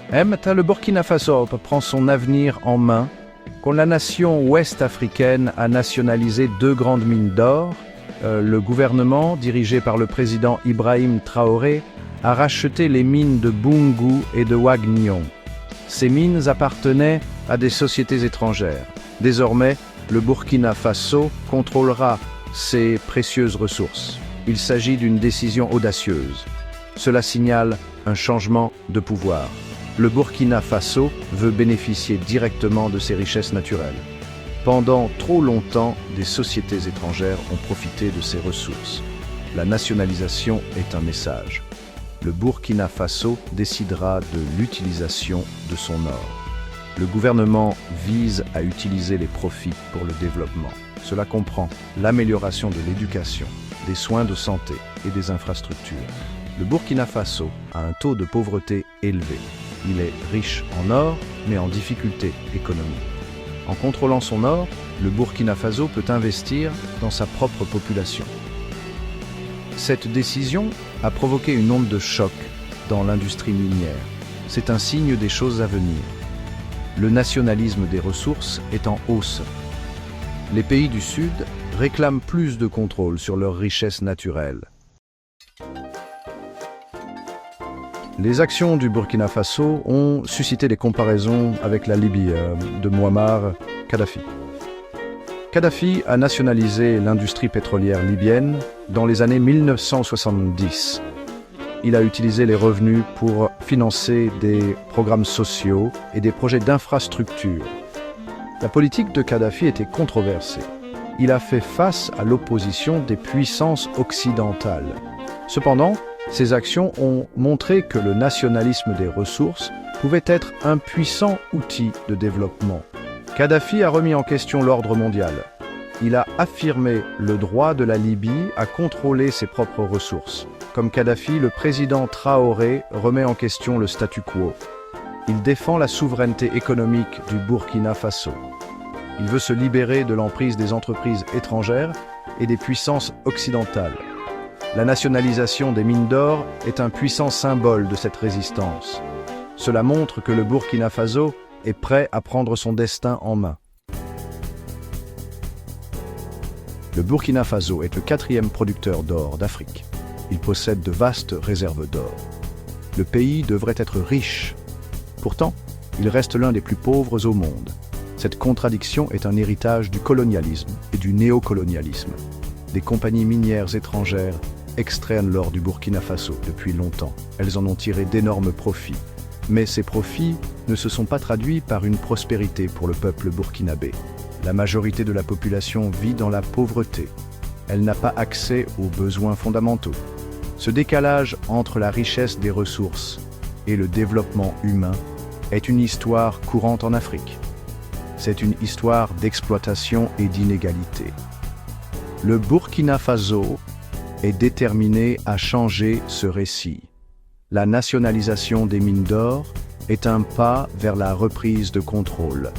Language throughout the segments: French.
Le Burkina Faso prend son avenir en main quand la nation ouest-africaine a nationalisé 2 grandes mines d'or. Le gouvernement, dirigé par le président Ibrahim Traoré, a racheté les mines de Boungou et de Wagnion. Ces mines appartenaient à des sociétés étrangères. Désormais, le Burkina Faso contrôlera ces précieuses ressources. Il s'agit d'une décision audacieuse. Cela signale un changement de pouvoir. Le Burkina Faso veut bénéficier directement de ses richesses naturelles. Pendant trop longtemps, des sociétés étrangères ont profité de ces ressources. La nationalisation est un message. Le Burkina Faso décidera de l'utilisation de son or. Le gouvernement vise à utiliser les profits pour le développement. Cela comprend l'amélioration de l'éducation, des soins de santé et des infrastructures. Le Burkina Faso a un taux de pauvreté élevé. Il est riche en or, mais en difficulté économique. En contrôlant son or, le Burkina Faso peut investir dans sa propre population. Cette décision a provoqué une onde de choc dans l'industrie minière. C'est un signe des choses à venir. Le nationalisme des ressources est en hausse. Les pays du Sud réclament plus de contrôle sur leurs richesses naturelles. Les actions du Burkina Faso ont suscité des comparaisons avec la Libye de Mouammar Kadhafi. Kadhafi a nationalisé l'industrie pétrolière libyenne dans les années 1970. Il a utilisé les revenus pour financer des programmes sociaux et des projets d'infrastructure. La politique de Kadhafi était controversée. Il a fait face à l'opposition des puissances occidentales. Cependant, ces actions ont montré que le nationalisme des ressources pouvait être un puissant outil de développement. Kadhafi a remis en question l'ordre mondial. Il a affirmé le droit de la Libye à contrôler ses propres ressources. Comme Kadhafi, le président Traoré remet en question le statu quo. Il défend la souveraineté économique du Burkina Faso. Il veut se libérer de l'emprise des entreprises étrangères et des puissances occidentales. La nationalisation des mines d'or est un puissant symbole de cette résistance. Cela montre que le Burkina Faso est prêt à prendre son destin en main. Le Burkina Faso est le 4e producteur d'or d'Afrique. Il possède de vastes réserves d'or. Le pays devrait être riche. Pourtant, il reste l'un des plus pauvres au monde. Cette contradiction est un héritage du colonialisme et du néocolonialisme. Des compagnies minières étrangères extraient l'or du Burkina Faso depuis longtemps. Elles en ont tiré d'énormes profits. Mais ces profits ne se sont pas traduits par une prospérité pour le peuple burkinabé. La majorité de la population vit dans la pauvreté. Elle n'a pas accès aux besoins fondamentaux. Ce décalage entre la richesse des ressources et le développement humain est une histoire courante en Afrique. C'est une histoire d'exploitation et d'inégalité. Le Burkina Faso est déterminé à changer ce récit. La nationalisation des mines d'or est un pas vers la reprise de contrôle.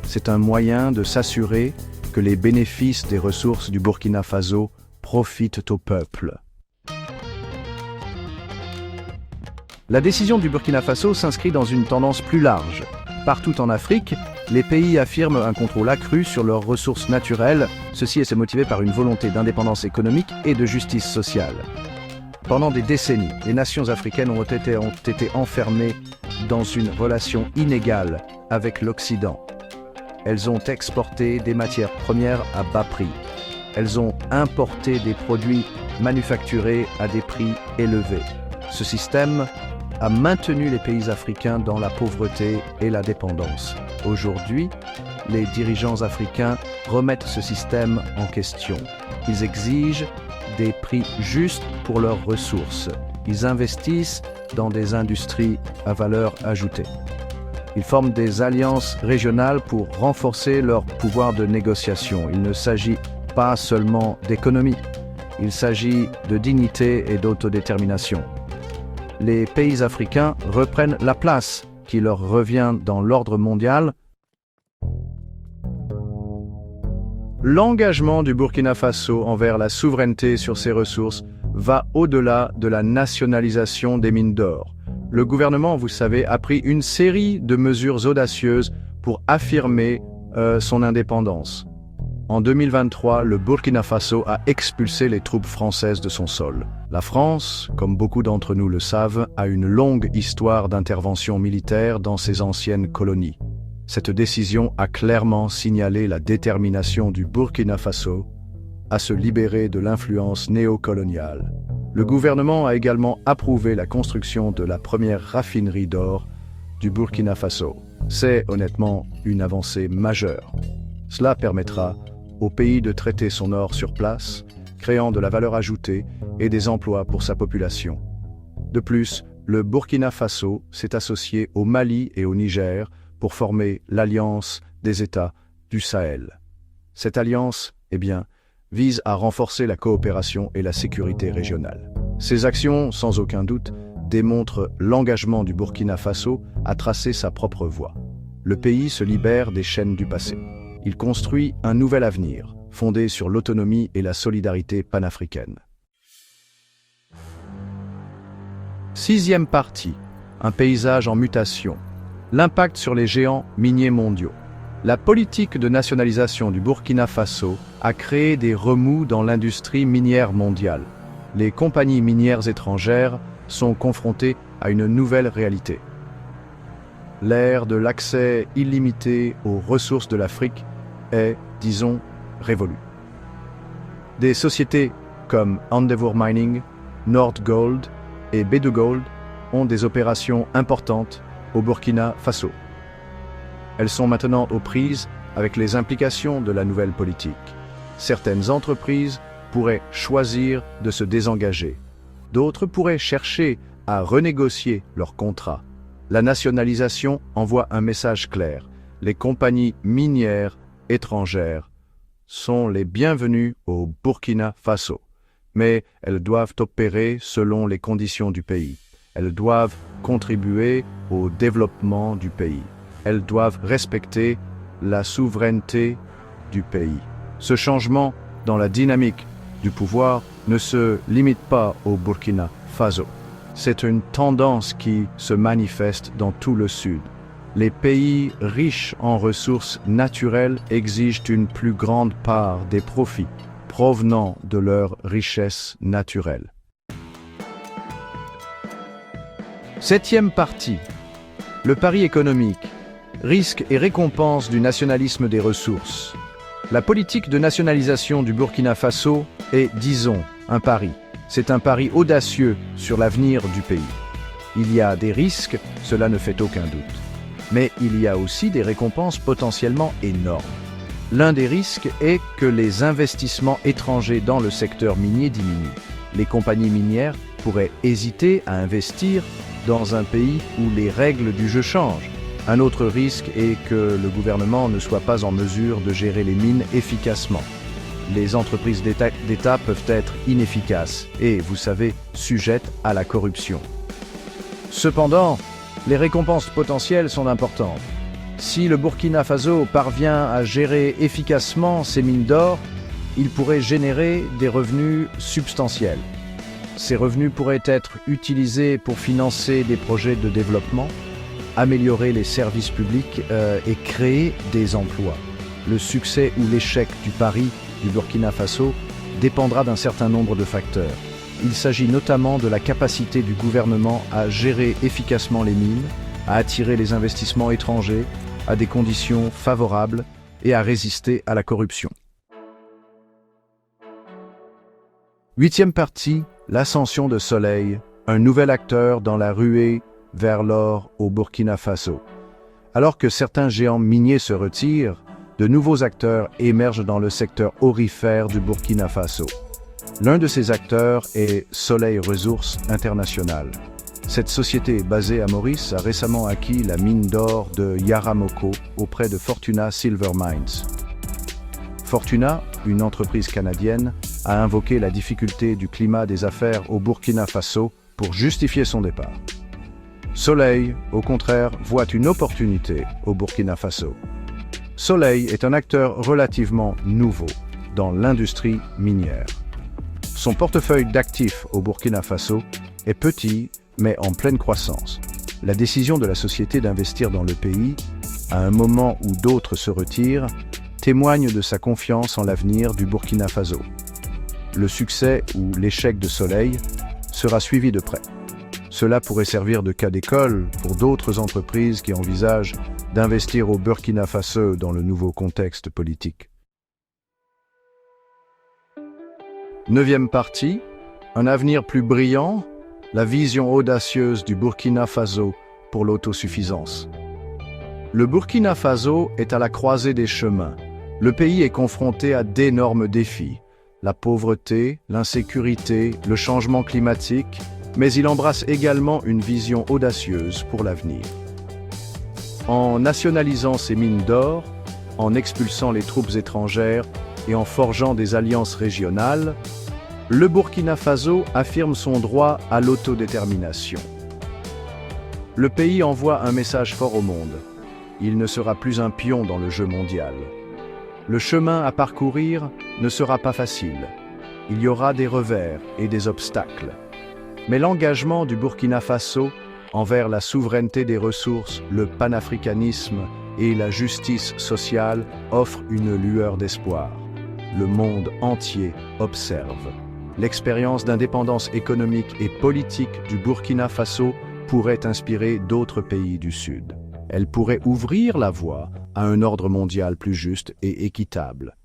C'est un moyen de s'assurer que les bénéfices des ressources du Burkina Faso profitent au peuple. La décision du Burkina Faso s'inscrit dans une tendance plus large. Partout en Afrique, les pays affirment un contrôle accru sur leurs ressources naturelles. Ceci est motivé par une volonté d'indépendance économique et de justice sociale. Pendant des décennies, les nations africaines ont été enfermées dans une relation inégale avec l'Occident. Elles ont exporté des matières premières à bas prix. Elles ont importé des produits manufacturés à des prix élevés. Ce système a maintenu les pays africains dans la pauvreté et la dépendance. Aujourd'hui, les dirigeants africains remettent ce système en question. Ils exigent des prix justes pour leurs ressources. Ils investissent dans des industries à valeur ajoutée. Ils forment des alliances régionales pour renforcer leur pouvoir de négociation. Il ne s'agit pas seulement d'économie, il s'agit de dignité et d'autodétermination. Les pays africains reprennent la place qui leur revient dans l'ordre mondial. L'engagement du Burkina Faso envers la souveraineté sur ses ressources va au-delà de la nationalisation des mines d'or. le gouvernement, vous savez, a pris une série de mesures audacieuses pour affirmer son indépendance. En 2023, le Burkina Faso a expulsé les troupes françaises de son sol. La France, comme beaucoup d'entre nous le savent, a une longue histoire d'intervention militaire dans ses anciennes colonies. Cette décision a clairement signalé la détermination du Burkina Faso à se libérer de l'influence néocoloniale. Le gouvernement a également approuvé la construction de la première raffinerie d'or du Burkina Faso. C'est honnêtement une avancée majeure. Cela permettra au pays de traiter son or sur place, créant de la valeur ajoutée et des emplois pour sa population. De plus, le Burkina Faso s'est associé au Mali et au Niger pour former l'Alliance des États du Sahel. Cette alliance, vise à renforcer la coopération et la sécurité régionale. Ces actions, sans aucun doute, démontrent l'engagement du Burkina Faso à tracer sa propre voie. Le pays se libère des chaînes du passé. Il construit un nouvel avenir, fondé sur l'autonomie et la solidarité panafricaine. Sixième partie, un paysage en mutation. L'impact sur les géants miniers mondiaux. La politique de nationalisation du Burkina Faso a créé des remous dans l'industrie minière mondiale. Les compagnies minières étrangères sont confrontées à une nouvelle réalité. L'ère de l'accès illimité aux ressources de l'Afrique est, disons, révolue. Des sociétés comme Endeavour Mining, Nordgold et B2Gold ont des opérations importantes au Burkina Faso. Elles sont maintenant aux prises avec les implications de la nouvelle politique. Certaines entreprises pourraient choisir de se désengager. D'autres pourraient chercher à renégocier leurs contrats. La nationalisation envoie un message clair. Les compagnies minières étrangères sont les bienvenues au Burkina Faso, mais elles doivent opérer selon les conditions du pays. Elles doivent contribuer au développement du pays. Elles doivent respecter la souveraineté du pays. Ce changement dans la dynamique du pouvoir ne se limite pas au Burkina Faso. C'est une tendance qui se manifeste dans tout le Sud. Les pays riches en ressources naturelles exigent une plus grande part des profits provenant de leurs richesses naturelles. Septième partie. Le pari économique. Risques et récompenses du nationalisme des ressources. La politique de nationalisation du Burkina Faso est, disons, un pari. C'est un pari audacieux sur l'avenir du pays. Il y a des risques, cela ne fait aucun doute. Mais il y a aussi des récompenses potentiellement énormes. L'un des risques est que les investissements étrangers dans le secteur minier diminuent. Les compagnies minières pourraient hésiter à investir dans un pays où les règles du jeu changent. Un autre risque est que le gouvernement ne soit pas en mesure de gérer les mines efficacement. Les entreprises d'État peuvent être inefficaces et, vous savez, sujettes à la corruption. Cependant, les récompenses potentielles sont importantes. Si le Burkina Faso parvient à gérer efficacement ses mines d'or, il pourrait générer des revenus substantiels. Ces revenus pourraient être utilisés pour financer des projets de développement, améliorer les services publics et créer des emplois. Le succès ou l'échec du pari du Burkina Faso dépendra d'un certain nombre de facteurs. Il s'agit notamment de la capacité du gouvernement à gérer efficacement les mines, à attirer les investissements étrangers à des conditions favorables et à résister à la corruption. Huitième partie, l'ascension de Soleil, un nouvel acteur dans la ruée vers l'or au Burkina Faso. Alors que certains géants miniers se retirent, de nouveaux acteurs émergent dans le secteur aurifère du Burkina Faso. L'un de ces acteurs est Soleil Resources International. Cette société basée à Maurice a récemment acquis la mine d'or de Yaramoko auprès de Fortuna Silver Mines. Fortuna, une entreprise canadienne, a invoqué la difficulté du climat des affaires au Burkina Faso pour justifier son départ. Soleil, au contraire, voit une opportunité au Burkina Faso. Soleil est un acteur relativement nouveau dans l'industrie minière. Son portefeuille d'actifs au Burkina Faso est petit mais en pleine croissance. La décision de la société d'investir dans le pays, à un moment où d'autres se retirent, témoigne de sa confiance en l'avenir du Burkina Faso. Le succès ou l'échec de Soleil sera suivi de près. Cela pourrait servir de cas d'école pour d'autres entreprises qui envisagent d'investir au Burkina Faso dans le nouveau contexte politique. 9e partie, un avenir plus brillant, la vision audacieuse du Burkina Faso pour l'autosuffisance. Le Burkina Faso est à la croisée des chemins. Le pays est confronté à d'énormes défis, la pauvreté, l'insécurité, le changement climatique, mais il embrasse également une vision audacieuse pour l'avenir. En nationalisant ses mines d'or, en expulsant les troupes étrangères et en forgeant des alliances régionales, le Burkina Faso affirme son droit à l'autodétermination. Le pays envoie un message fort au monde. Il ne sera plus un pion dans le jeu mondial. Le chemin à parcourir ne sera pas facile. Il y aura des revers et des obstacles. Mais l'engagement du Burkina Faso envers la souveraineté des ressources, le panafricanisme et la justice sociale offre une lueur d'espoir. Le monde entier observe. L'expérience d'indépendance économique et politique du Burkina Faso pourrait inspirer d'autres pays du Sud. Elle pourrait ouvrir la voie à un ordre mondial plus juste et équitable.